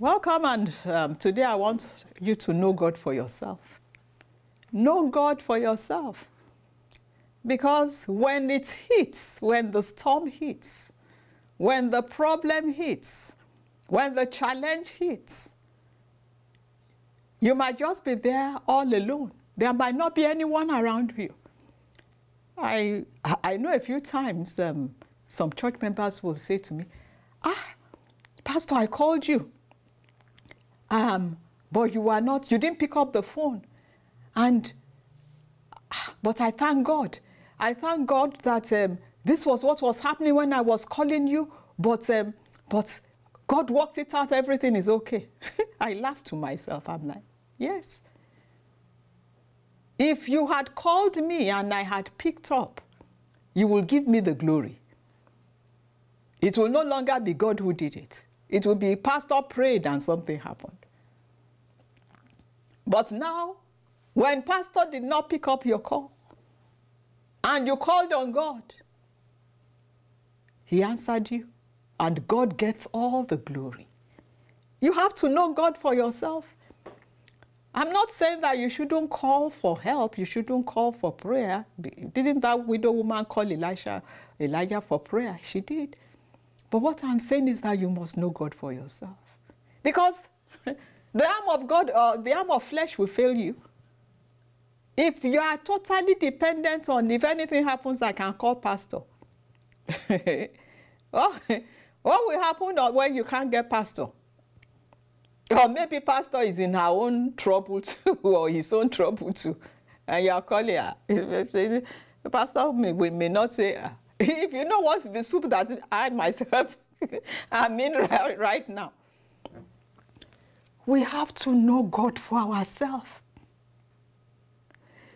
Welcome, and today I want you to know God for yourself. Know God for yourself. Because when it hits, when the storm hits, when the problem hits, when the challenge hits, you might just be there all alone. There might not be anyone around you. I know a few times some church members will say to me, Pastor, I called you. But you didn't pick up the phone. But I thank God. I thank God that this was what was happening when I was calling you, but God worked it out, everything is okay. I laughed to myself. I'm like, yes. If you had called me and I had picked up, you will give me the glory. It will no longer be God who did it. It will be Pastor prayed and something happened. But now, when Pastor did not pick up your call, and you called on God, He answered you, and God gets all the glory. You have to know God for yourself. I'm not saying that you shouldn't call for help, you shouldn't call for prayer. Didn't that widow woman call Elijah for prayer? She did. But what I'm saying is that you must know God for yourself. Because the arm of God, the arm of flesh will fail you. If you are totally dependent on, if anything happens, I can call Pastor. What will happen when you can't get Pastor? Or maybe Pastor is in her own trouble too, or his own trouble too, and you are calling her. The Pastor may not say, if you know what's the soup that I myself I'm in right now. We have to know God for ourselves.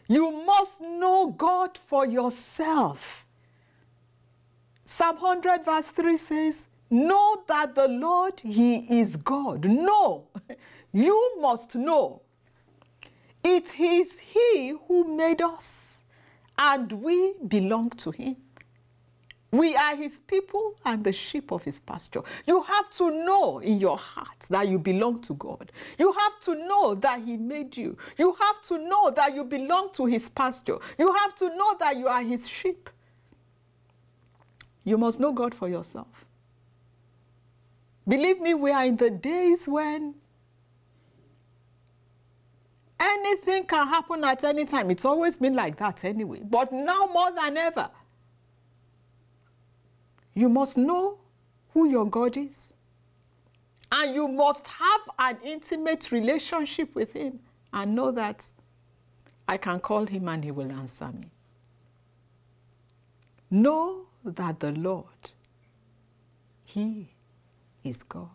You must know God for yourself. Psalm 100 verse 3 says, know that the Lord, He is God. Know. You must know. It is He who made us, and we belong to Him. We are His people and the sheep of His pasture. You have to know in your heart that you belong to God. You have to know that He made you. You have to know that you belong to His pasture. You have to know that you are His sheep. You must know God for yourself. Believe me, we are in the days when anything can happen at any time. It's always been like that anyway. But now more than ever, you must know who your God is. And you must have an intimate relationship with Him and know that I can call Him and He will answer me. Know that the Lord, He is God.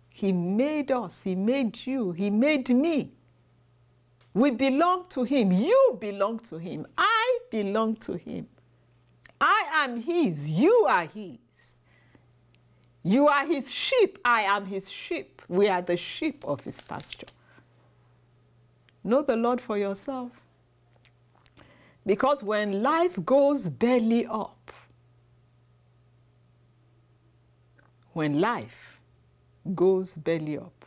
He made us, He made you, He made me. We belong to Him. You belong to Him. I belong to Him. I am His, you are His. You are His sheep, I am His sheep. We are the sheep of His pasture. Know the Lord for yourself. Because when life goes belly up, when life goes belly up,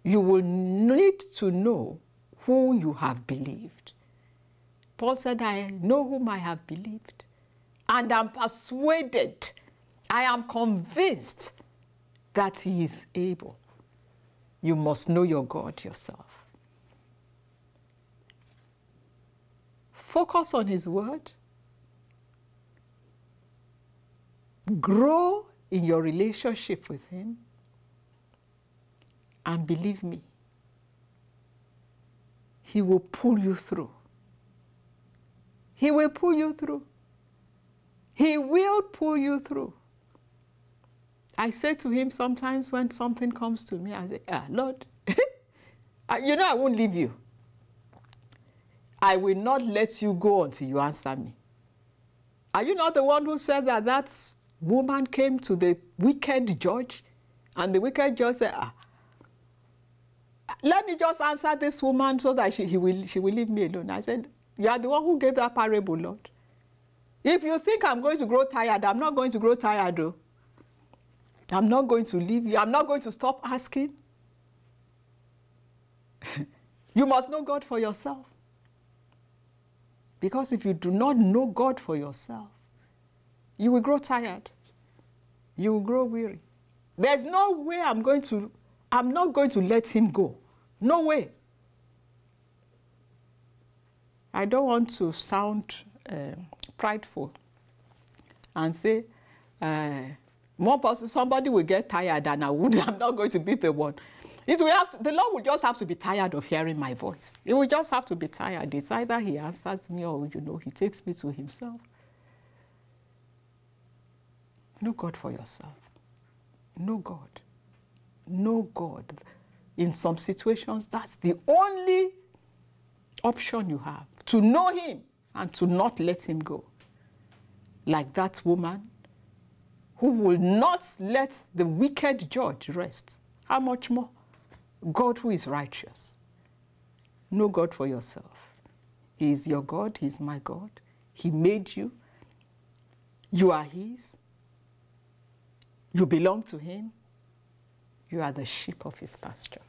you will need to know who you have believed. Paul said, I know whom I have believed, and I'm persuaded, I am convinced that He is able. You must know your God yourself. Focus on His word. Grow in your relationship with Him. And believe me, He will pull you through. He will pull you through. He will pull you through. I say to Him sometimes when something comes to me, I say, Lord, you know I won't leave you. I will not let you go until you answer me. Are you not the one who said that that woman came to the wicked judge, and the wicked judge said, let me just answer this woman so that she will leave me alone. I said, you are the one who gave that parable, Lord. If you think I'm going to grow tired, I'm not going to grow tired, though. I'm not going to leave you. I'm not going to stop asking. You must know God for yourself. Because if you do not know God for yourself, you will grow tired. You will grow weary. There's no way I'm not going to let him go. No way. I don't want to sound prideful and say, somebody will get tired than I would. I'm not going to be the one. The Lord will just have to be tired of hearing my voice. He will just have to be tired. It's either he answers me or, he takes me to himself. Know God for yourself. Know God. Know God. In some situations, that's the only option you have. To know him and to not let him go. Like that woman who will not let the wicked judge rest. How much more? God who is righteous. Know God for yourself. He is your God. He is my God. He made you. You are his. You belong to him. You are the sheep of his pasture.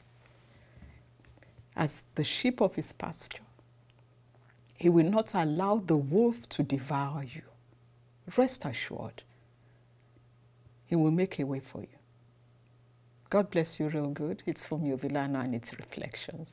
As the sheep of his pasture, he will not allow the wolf to devour you. Rest assured, he will make a way for you. God bless you real good. It's from Yovilano and its reflections.